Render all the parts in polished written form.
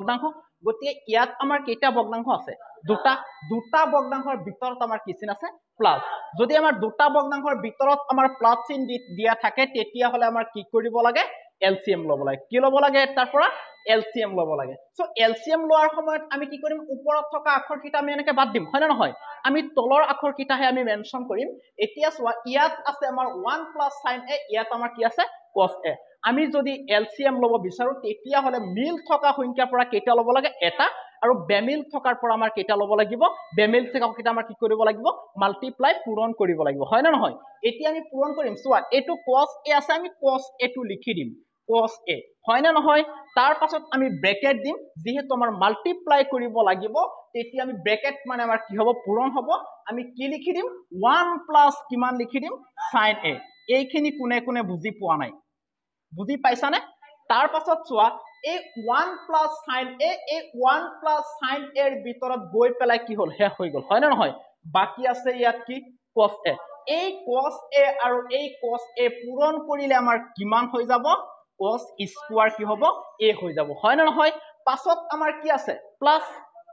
ভগ্নাংশ গতিকে ইয়াত আমাৰ কেইটা ভগ্নাংশ আছে দুটা ভগ্নাংশৰ ভিতৰত আমাৰ কি চিন আছে প্লাস যদি আমাৰ দুটা ভগ্নাংশৰ ভিতৰত আমাৰ প্লাস চিন দিয়া থাকে তেতিয়া হলে আমাৰ কি কৰিব লাগে এলসিএম লব লাগে কি লব লাগে তাৰ পৰা এলসিএম লব লাগে সো এলসিএম লোৱাৰ সময়ত আমি কি কৰিম ওপৰত থকা আখৰ কিটা আমি এনেকে বাদ দিম হয় না নহয় আমি তলৰ আখৰ কিটাহে আমি মেনশন কৰিম এতিয়া সোৱা ইয়াত আছে আমাৰ 1 + sin a ইয়াত আমাৰ কি আছে cos a আমি যদি এলসিএম লব বিচাৰো তেতিয়া হলে মিল থকা সংখ্যাৰ পৰা কেইটা লব লাগে এটা আৰু বেমিল থকাৰ পৰা আমাৰ কেইটা লব লাগিব বেমিল থকা কেইটা আমাৰ কি কৰিব লাগিব মাল্টিপ্লাই পূৰণ কৰিব লাগিব হয় না নহয় এতিয়া আমি পূৰণ কৰিম সোৱা এটো cos a আছে আমি cos a টো লিখি দিম cos a হয় না নহয় তাৰ পাছত আমি ব্ৰেকেট দিম যেহেতু আমাৰ মাল্টিপ্লাই কৰিব লাগিব তেতিয়া আমি ব্ৰেকেট মানে আমাৰ কি হ'ব পূৰণ হ'ব আমি কি লিখি দিম 1 প্লাস কিমান লিখি দিম sin a এইখিনি কোনে কোনে বুজি পোৱা নাই বুজি পাইছানে তাৰ পাছত চোৱা এই 1 প্লাস sin a এই 1 প্লাস sin a এর ভিতৰত গৈ পেলাই কি হল শেষ হৈ গল হয় না নহয় বাকি আছে ইয়াত কি cos a এই cos a আৰু এই cos a পূৰণ কৰিলে আমাৰ কিমান হৈ যাব cos স্কয়ার কি হ'ব a হৈ যাব হয় না নহয় পাছত আমাৰ কি আছে প্লাস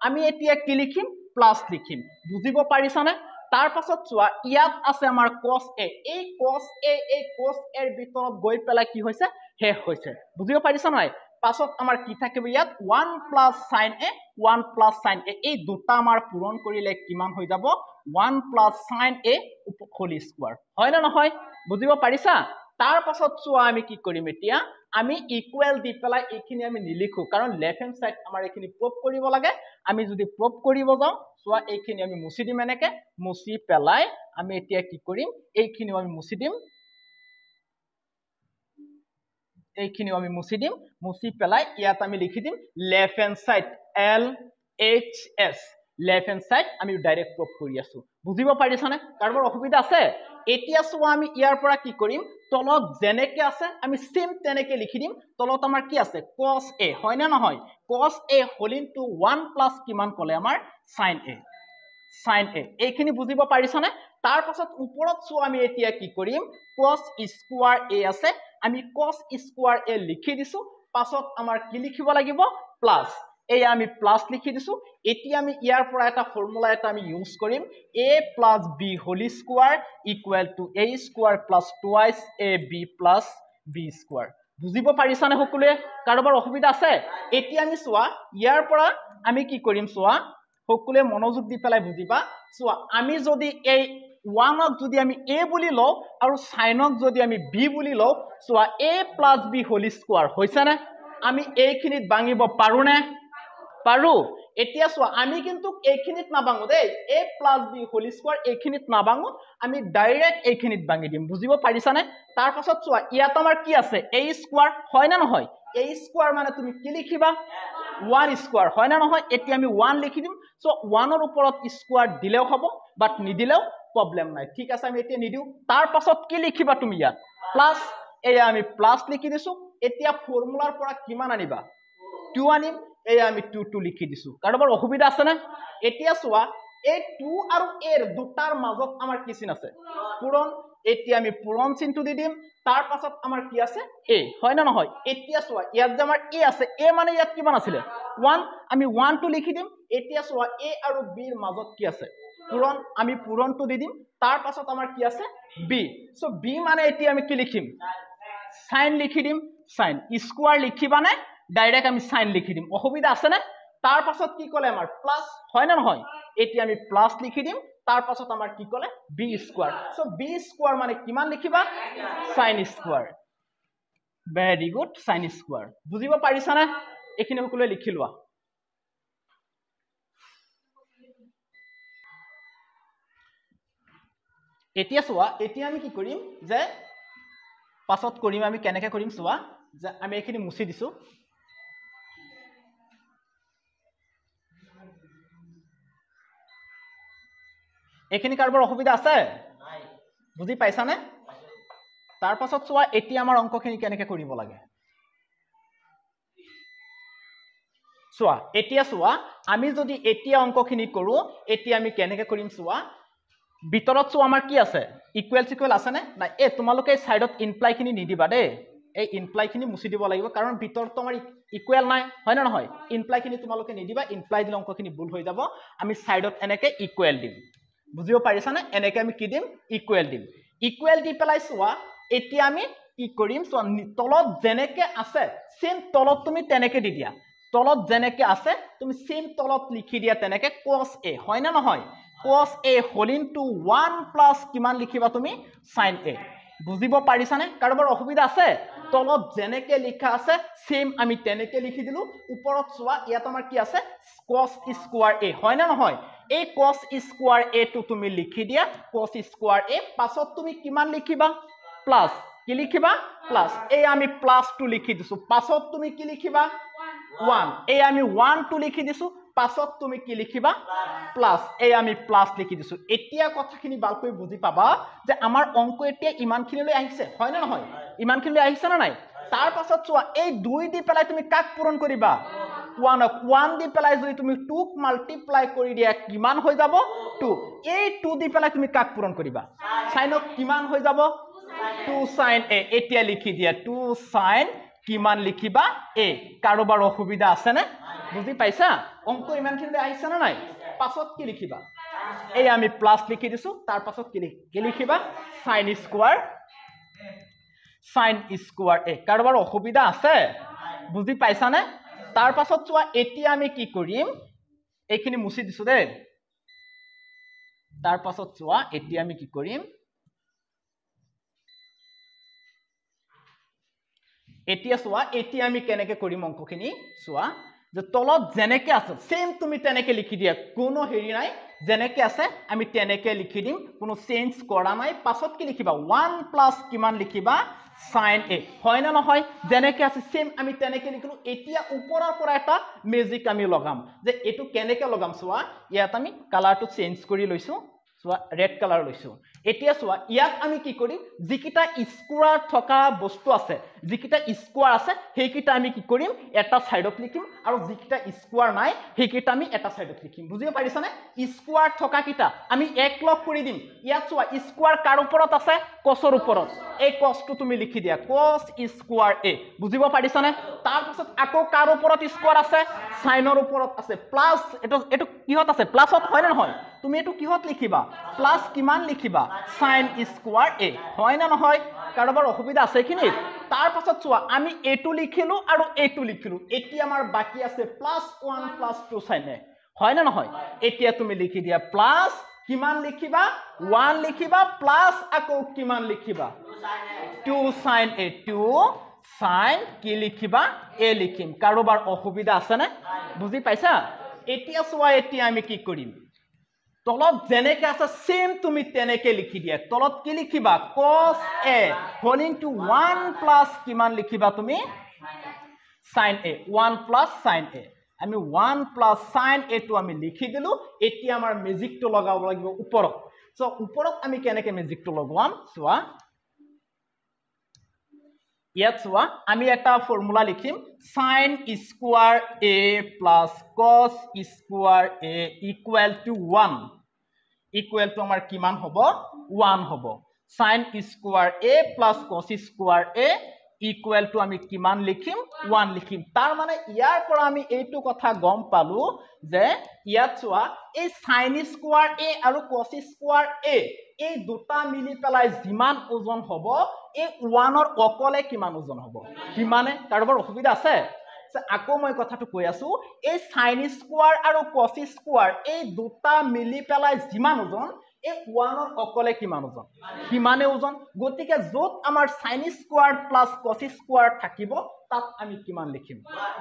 আমি এতিয়া কি লিখিম প্লাস লিখিম বুজিব পাৰিছানে তাৰ পাছত চোৱা ইয়াত আছে আমাৰ cos a এই cos a এই cos a এৰ ভিতৰত গৈ পেলাই কি হৈছে শেষ হৈছে বুজিব পাৰিছা নাই পাছত আমাৰ কি থাকিব ইয়াত 1 plus sin a 1 plus sin a এই দুটা আমাৰ পূৰণ কৰিলে কিমান হৈ যাব 1 plus sin a whole square হয় না নহয় বুজিব পাৰিছা তাৰ পাছত চোৱা আমি কি কৰিম এতিয়া আমি ইকুৱেল দি পেলাই এইখিনি আমি নিলিখো কাৰণ লেফট হ্যান্ড সাইড আমাৰ এইখিনি প্ৰুফ কৰিব লাগে আমি যদি প্ৰুফ কৰিব যাও চোৱা এইখিনি আমি মুছি দিম এনেকে মুছি পেলাই আমি এতিয়া কি কৰিম এইখিনি আমি মুছি দিম এইখিনি আমি মুছি দিম মুছি পেলাই ইয়াত আমি লিখি দিম left hand side L H S left hand side আমি ডাইৰেক্ট প্ৰুফ কৰি আছো বুজিব পাৰিছানে কাৰোবাৰ অসুবিধা আছে এতিয়া চোৱা আমি ইয়াৰ পৰা কি কৰিম তলত যেনেকে আছে আমি সেম তেনেকে লিখি দিম তলত আমাৰ কি আছে cos a হয় না নহয় cos a whole into 1 plus কিমান কলে আমাৰ sin a এইখিনি বুজিব পাৰিছানে তাৰ পাছত ওপৰত চোৱা আমি এতিয়া কি কৰিম cos স্কয়াৰ a আছে আমি cos স্কয়াৰ a লিখি দিছো পাছত আমাৰ কি লিখিব লাগিব প্লাস এই আমি প্লাস লিখি দিছো এতিয়া আমি ইয়াৰ পৰা এটা ফৰ্মুলা এটা আমি ইউজ কৰিম a plus b whole square equal to a square plus twice ab plus b square বুজিব পাৰিছানে সকলোৱে কাৰোবাৰ অসুবিধা আছে এতিয়া আমি চোৱা ইয়াৰ পৰা আমি কি কৰিম চোৱা সকলোৱে মনোযোগ দি পেলাই বুজিবা চোৱা আমি যদি এই 1 ক যদি আমি a বুলি লও আৰু sin ক যদি আমি b বুলি লও চোৱা a plus b whole square হৈছে না আমি এইখিনিত ভাঙিব পাৰো নে পাৰো এতিয়া চোৱা আমি কিন্তু এইখিনিত না ভাঙো দেই a plus b whole square এইখিনিত না ভাঙো আমি ডাইৰেক্ট এইখিনিত ভাঙি দিম বুজিব পাৰিছানে তাৰ পাছত চোৱা ইয়াত আমাৰ কি আছে a স্কয়ার হয় না নহয় a স্কয়ার মানে তুমি কি লিখিবা 1 স্কয়ার হয় না নহয় এতিয়া আমি 1 লিখি দিম সো 1 এর ওপৰত স্কয়াৰ দিলেও হ'ব বাট নিদিলেও প্ৰবলেম নাই ঠিক আছে আমি এতিয়া নিদিও তাৰ পাছত কি লিখিবা তুমি ইয়াত প্লাস এয়া আমি প্লাস লিখি দিছো এতিয়া ফৰ্মুলাৰ পৰা কিমান আনিবা 2 আনিম এয়া আমি 2 লিখি দিছো কাৰোবাৰ অসুবিধা আছে না এতিয়া চোৱা এই 2 আৰু a এৰ দুটাৰ মাজত আমাৰ কি চিন আছে পূৰণ এতিয়া আমি পূৰণ চিনটো দি দিম তাৰ পাছত আমাৰ কি আছে a হয় না নহয় এতিয়া চোৱা ইয়াত যে আমাৰ a আছে a মানে ইয়াত কিমান আছিল 1 আমি 1 টো লিখি দিম এতিয়া চোৱা a আৰু b এৰ মাজত কি আছে পূৰণ আমি পূৰণটো দি দিম তাৰ পাছত আমাৰ কি আছে b সো b মানে এতিয়া আমি কি লিখিম sin লিখি দিম sin স্কয়ার লিখিবা নে ডাইৰেক্ট আমি sin লিখি দিম অসুবিধা আছে না তাৰ পাছত কি কলে আমাৰ প্লাস হয় না নহয় এতিয়া আমি প্লাস লিখি দিম তাৰ পাছত আমাৰ কি কলে b square so b square মানে কিমান লিখিবা sin square very good sin square বুজিব পাৰিছা না এখিনি সকলোৱে লিখি লোৱা এতিয়া চোৱা এতিয়া আমি কি কৰিম যে পাছত কৰিম আমি কেনেকে কৰিম চোৱা যে আমি এখিনি মুছি দিছো এখিনি কাৰোবাৰ অসুবিধা আছে নাই বুজি পাইছা নে তাৰ পাছত চোৱা এতিয়া আমাৰ অংকখিনি কেনেকে কৰিব লাগে চোৱা এতিয়া চোৱা আমি যদি এতিয়া অংকখিনি কৰো এতিয়া আমি কেনেকে কৰিম চোৱা ভিতৰত চোৱা আমাৰ কি আছে ইকুৱেল সিকুৱেল আছে নে নাই তোমালোকে সাইডত ইমপ্লাই খিনি নিদিবা দে এই ইমপ্লাই খিনি মুছি দিব লাগিব কাৰণ ভিতৰত আমাৰ ইকুৱেল নাই হয় না নহয় ইমপ্লাই খিনি তোমালোকে নিদিবা ইমপ্লাই দিলে অংকখিনি ভুল হৈ যাব আমি সাইডত এনেকে ইকুৱেল দিম বুজিব পাৰিছা না এনেকে আমি কি দিম ইকুৱেল দিম ইকুৱেল দি পেলাই চোৱা এতিয়া আমি কি কৰিম চোৱা তলত যেনেকে আছে সেম তলত তুমি তেনেকে দি দিয়া তলত যেনেকে আছে তুমি সেম তলত লিখি দিয়া তেনেকে cos a হয় না নহয় cos a whole into 1 plus কিমান লিখিবা তুমি sin a বুজিব পাৰিছা নে কাৰোবাৰ অসুবিধা আছে তলত যেনেকে লিখা আছে সেম আমি তেনেকে লিখি দিলো ওপৰত চোৱা ইয়াত আমাৰ কি আছে cos square a হয় না নহয় এই cos square a টো তুমি লিখি দিয়া cos square a পাছত তুমি কিমান লিখিবা প্লাস কি লিখিবা প্লাস এই আমি প্লাস টো লিখি দিছো পাছত তুমি কি লিখিবা 1 এই আমি 1 টো লিখি দিছো পাছত তুমি কি লিখিবা প্লাস এই আমি প্লাস লিখি দিছো এতিয়া কথাখিনি ভালকৈ বুজি পাবা যে আমাৰ অংক এতিয়া ইমানখিনিলৈ আহিছে হয় না নহয় ইমানখিনিলৈ আহিছে না নাই তাৰ পাছত চোৱা এই 2 দি পেলাই তুমি কাক পূৰণ কৰিবা 1 দি পেলাই যদি তুমি 2 ক মাল্টিপ্লাই কৰি দিয়া কিমান হৈ যাব 2 এই 2 দি পেলাই তুমি কাক পূৰণ কৰিবা সাইনক কিমান হৈ যাব 2 sin a এতিয়া লিখি দিয়া 2 sin কিমান লিখিবা a কাৰোবাৰ অসুবিধা আছে নে বুজি পাইছা অংক ইমানখিনিলৈ আহিছে না নাই পাছত কি লিখিবা এই আমি প্লাস লিখি দিছো তাৰ পাছত কি লিখিবা sin square a কাৰোবাৰ অসুবিধা আছে বুজি পাইছা নে তাৰ পাছত চোৱা এতিয়া আমি কি কৰিম এইখিনি মুছি দিছো দে তাৰ পাছত চোৱা এতিয়া আমি কি কৰিম এতিয়া চোৱা এতিয়া আমি কেনেকে কৰিম অংকখিনি চোৱা যে তলত যেনেকে আছে সেম তুমি তেনেকে লিখি দিয়া কোনো হেৰি নাই যেনেকে আছে আমি তেনেকে লিখি দিম কোনো চেঞ্জ কৰা নাই পাছত কি লিখিবা 1 প্লাস কিমান লিখিবা sin a হয় না নহয় যেনেকে আছে সেম আমি তেনেকে লিখিলো এতিয়া ওপৰৰ পৰা এটা মেজিক আমি লগাম যে এটো কেনেকে লগাম চোৱা ইয়াত আমি কালাৰটো চেঞ্জ কৰি লৈছো চোৱা ৰেড কালাৰ লৈছো এতিয়া চোৱা ইয়াত আমি কি কৰিম যিকিটা স্কোয়াৰ থকা বস্তু আছে যিকিটা স্কোয়াৰ আছে হেকিটা আমি কি কৰিম এটা সাইডত লিখিম আৰু যিকিটা স্কোয়াৰ নাই হেকিটা আমি এটা সাইডত লিখিম বুজিব পাৰিছানে স্কোয়াৰ থকা কিটা আমি এক লগ কৰি দিম ইয়াত চোৱা স্কোয়াৰ কাৰ ওপৰত আছে cosৰ ওপৰত এই cosটো তুমি লিখি দিয়া cos square a বুজিব পাৰিছানে তাৰ পিছত আকৌ কাৰ ওপৰত স্কোয়াৰ আছে সাইনৰ ওপৰত আছে প্লাস এটো কিহত আছে প্লাসত হয় না নহয় তুমি এটো কিহত লিখিবা প্লাস কিমান লিখিবা sin square a হয় না নহয় কাৰোবাৰ অসুবিধা আছে কিনি তাৰ পাছত চোৱা আমি এটো লিখিলো আৰু এটো লিখিলো এতিয়া আমাৰ বাকি আছে +1 + 2 sin a হয় না নহয় এতিয়া তুমি লিখি দিয়া প্লাস কিমান লিখিবা 1 লিখিবা প্লাস আকৌ কিমান লিখিবা 2 sin a 2 sin কি লিখিবা a লিখিম কাৰোবাৰ অসুবিধা আছে না বুজি পাইছা এতিয়া চোৱা এতিয়া আমি কি কৰিম তলত যেনেকে আছে সেম তুমি তেনেকে লিখি দিয়া তলত কি লিখিবা cos a whole into 1 plus কিমান লিখিবা তুমি sin a 1 plus sin a আমি 1 plus sin a টো আমি লিখি দিলো এতিয়া আমাৰ ম্যাজিকটো লগাব লাগিব ওপৰত সো ওপৰত আমি কেনেকে ম্যাজিকটো লগাম চোৱা ইয়াত চোৱা আমি এটা ফৰ্মুলা লিখিম sin square a plus cos square a equal to 1 আমাৰ কিমান হ'ব 1 হ'ব sin square a plus cos square a equal to আমি কিমান লিখিম 1 লিখিম তাৰ মানে ইয়াৰ পৰা আমি এইটো কথা গম পালো যে ইয়াত চোৱা এই sin square a আৰু cos square a এই দুটা মিলি পেলাই যিমান ওজন হ'ব এই 1 ৰ অকলে কিমান ওজন হ'ব কিমানে কাৰোবাৰ অসুবিধা আছে আকৌ মই কথাটো কৈ আছো এই sin square আৰু cos square এই দুটা মিলি পেলাই যিমান ওজন এই 1 ৰ অকলে কিমান ওজন কিমানে ওজন গতিকে যত আমাৰ sin square plus cos square থাকিব তাত আমি কিমান লিখিম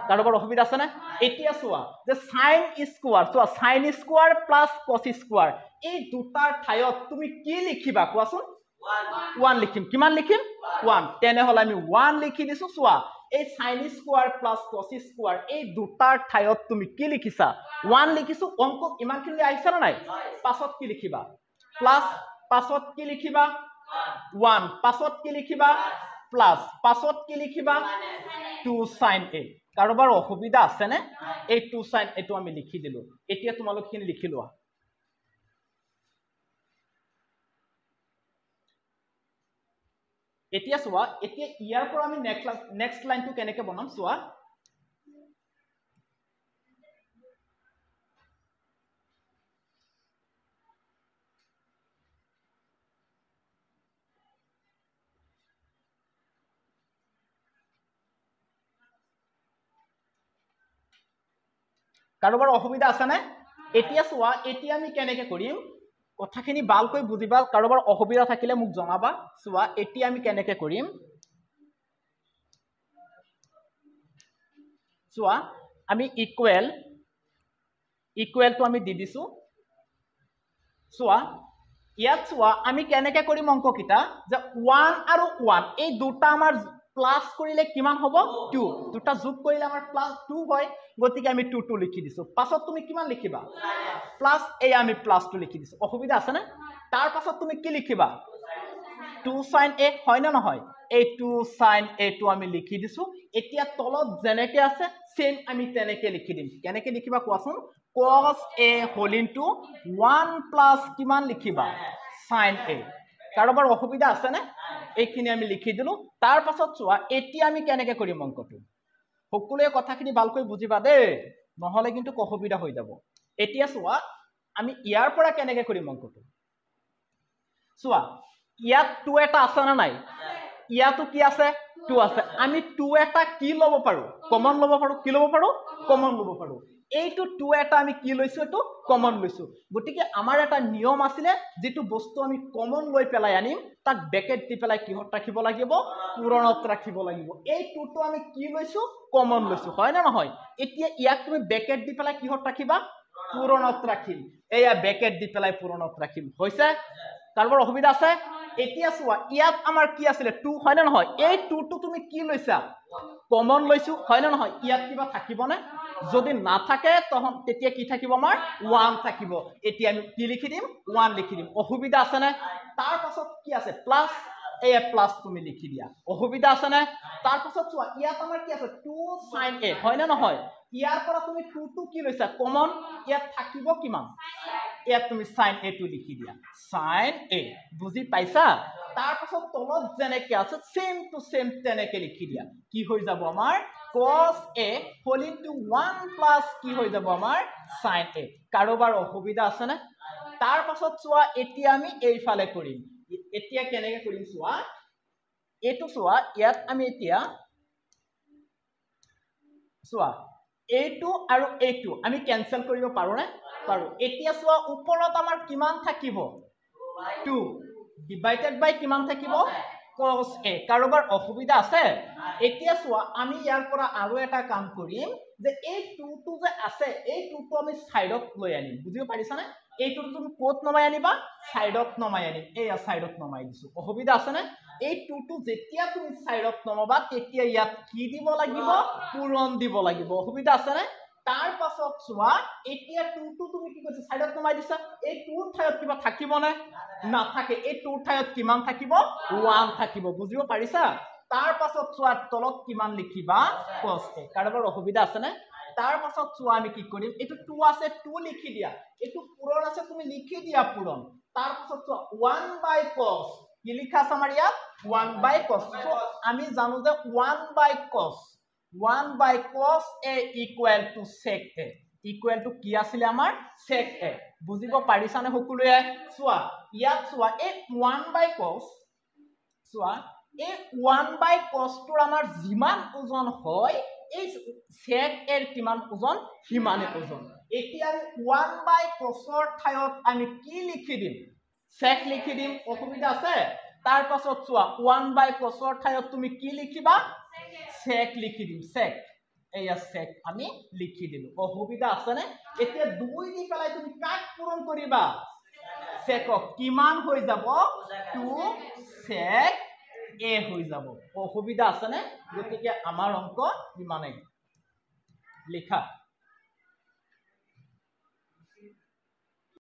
কাৰোবাৰ অসুবিধা আছে না এতিয়া চোৱা যে sin square plus cos square এই দুটাৰ ঠাইত তুমি কি লিখিবা কোৱাচোন 1 লিখিম কিমান লিখিম 1 তেনে হলে আমি 1 লিখি দিছো চোৱা এই sin square plus cos square এই দুটাৰ ঠাইত তুমি কি লিখিছা 1 লিখিছো অংক ইমানখিনি আহিছে না নাই পাছত কি লিখিবা প্লাস পাছত কি লিখিবা 1 পাছত কি লিখিবা প্লাস পাছত কি লিখিবা 2 sin a কাৰোবাৰ অসুবিধা আছে নে এই 2 sin এটো আমি লিখি দিলো এতিয়া তোমালোক খিনি লিখি লোৱা এতিয়া চোৱা এতিয়া ইয়াৰ পৰা আমি নেক্সট লাইনটো কেনেকে বনাম চোৱা কাৰোবাৰ অসুবিধা আছে নে এতিয়া চোৱা এতিয়া আমি কেনেকৈ কৰিম কথাখিনি ভালকৈ বুজিবা কাৰোবাৰ অসুবিধা থাকিলে মোক জনাবা চোৱা এতিয়া আমি কেনেকৈ কৰিম চোৱা আমি ইকুৱেলটো আমি দি দিছো চোৱা ইয়াত চোৱা আমি কেনেকৈ কৰিম অংককিটা যে 1 আৰু 1 এই দুটা আমাৰ প্লাস কৰিলে কিমান হ'ব 2 দুটা যোগ কৰিলে আমাৰ প্লাস 2 হয় গতিকে আমি 2 লিখি দিছো পাছত তুমি কিমান লিখিবা প্লাস এই আমি প্লাসটো লিখি দিছো অসুবিধা আছে না তাৰ পাছত তুমি কি লিখিবা 2 sin a হয় না নহয় এই 2 sin a টো আমি লিখি দিছো এতিয়া তলত যেনেকৈ আছে সেম আমি তেনেকৈ লিখি দিম কেনেকৈ লিখিবা কোৱাচোন cos a whole into 1 plus কিমান লিখিবা sin a কাৰোবাৰ অসুবিধা আছে না এইখিনি আমি লিখি দিলো তাৰ পাছত চোৱা এতিয়া আমি কেনেকৈ কৰিম অংকটো সকলোৱে কথাখিনি ভালকৈ বুজিবা দেই নহলে কিন্তু অসুবিধা হৈ যাব এতিয়া চোৱা আমি ইয়াৰ পৰা কেনেকৈ কৰিম অংকটো চোৱা ইয়াত 2 এটা আছে না নাই ইয়াতো কি আছে 2 আছে আমি 2 এটা কি লব পাৰো কমন লব পাৰো কি লব পাৰো কমন লব পাৰো এইটো 2 এটা আমি কি লৈছো এটো কমন লৈছো গতিকে আমাৰ এটা নিয়ম আছিল যেটো বস্তু আমি কমন লৈ পেলাই আনিম তাক ব্ৰেকেট দি পেলাই কিহত ৰাখিব লাগিব পূৰণত ৰাখিব লাগিব এই 2 টো আমি কি লৈছো কমন লৈছো হয় না নহয় এতিয়া ইয়াক তুমি ব্ৰেকেট দি পেলাই কিহত ৰাখিবা পূৰণত ৰাখিম এয়া ব্ৰেকেট দি পেলাই পূৰণত ৰাখিম হৈছে কাৰোবাৰ অসুবিধা আছে এতিয়া চোৱা ইয়াত আমাৰ কি আছিল 2 হয় না নহয় এই 2 টো তুমি কি লৈছা কমন লৈছো হয় না নহয় ইয়াত কিবা থাকিব না যদি না থাকে তখন তেতিয়া কি থাকিব আমাৰ 1 থাকিব এতিয়া আমি কি লিখি দিম 1 লিখি দিম অসুবিধা আছে না তাৰ পাছত কি আছে প্লাস এ প্লাস তুমি লিখি দিয়া অসুবিধা আছে না তাৰ পাছত চোৱা ইয়াত আমাৰ কি আছে 2 sin a হয় না নহয় ইয়াৰ পৰা তুমি 2 টো কি লৈছা কমন ইয়াত থাকিব কিমান ইয়াত তুমি sin a টো লিখি দিয়া sin a বুজি পাইছা তাৰ পাছত তলত যেনেকৈ আছে সেম টু সেম তেনেকৈ লিখি দিয়া কি হৈ যাব আমাৰ cos a whole into 1 plus কি হৈ যাব আমাৰ sin a কাৰোবাৰ অসুবিধা আছে না তাৰ পাছত চোৱা এতিয়া আমি এইফালে কৰিম এতিয়া কেনেকৈ কৰিম চোৱা এটো চোৱা ইয়াত আমি এতিয়া চোৱা এইটো আৰু এইটো আমি ক্যান্সেল কৰিব পাৰো না পাৰো এতিয়া চোৱা ওপৰত আমাৰ কিমান থাকিব 2 ডিভাইডেড বাই কিমান থাকিব cos a কাৰোবাৰ অসুবিধা আছে এতিয়া চোৱা আমি ইয়াৰ পৰা আৰু এটা কাম কৰিম যে এই 2 টো যে আছে এই 2 টো আমি সাইডত লৈ আনিম বুজিব পাৰিছা না এইটো তুমি কোত নমাই আনিবা সাইডত নমাই আনিম এয়া সাইডত নমাই দিছো অসুবিধা আছে না এই 2 টো যেতিয়া তুমি সাইডত নমাবা তেতিয়া ইয়াত কি দিব লাগিব পূৰণ দিব লাগিব অসুবিধা আছে না তাৰ পাছত চোৱা এতিয়া 2 টো তুমি কি কৰিছা সাইডত নমাই দিছা এই 2 ঠাইত কিবা থাকিব না নাথাকে এই 2 ঠাইত কিমান থাকিব 1 থাকিব বুজিব পাৰিছা তাৰ পাছত চোৱা তলত কিমান লিখিবা cos a কাৰোবাৰ অসুবিধা আছে না তাৰ পাছত চোৱা আমি কি কৰিম এটো 2 আছে 2 লিখি দিয়া এটো পূৰণ আছে তুমি লিখি দিয়া পূৰণ তাৰ পাছত চোৱা 1 by cos কি লিখা আছে আমাৰ ইয়াত 1 by cos সো আমি জানো যে 1 by cos a equal to sec a equal to কি আছিল আমাৰ sec a বুজিব পাৰিছা নে সকলোৱে চোৱা ইয়াত চোৱা এই 1 by cos চোৱা এই 1 by cos টোৰ আমাৰ যিমান ওজন হয় এই sec a এৰ কিমান ওজন হিমানে ওজন এতিয়া 1 by cos ৰ ঠাইত আমি কি লিখি দিম sec লিখি দিম অসুবিধা আছে তাৰ পাছত চোৱা 1 by cos ৰ ঠাইত তুমি কি লিখিবা sec লিখি দিম sec এয়া sec আমি লিখি দিলো অসুবিধা আছে নে এতিয়া 2 দি পেলাই তুমি কাক পূৰণ কৰিবা sec কিমান হৈ যাব 2 sec a হৈ যাব অসুবিধা আছে নে গতিকে আমাৰ অংক ইমানেই লিখা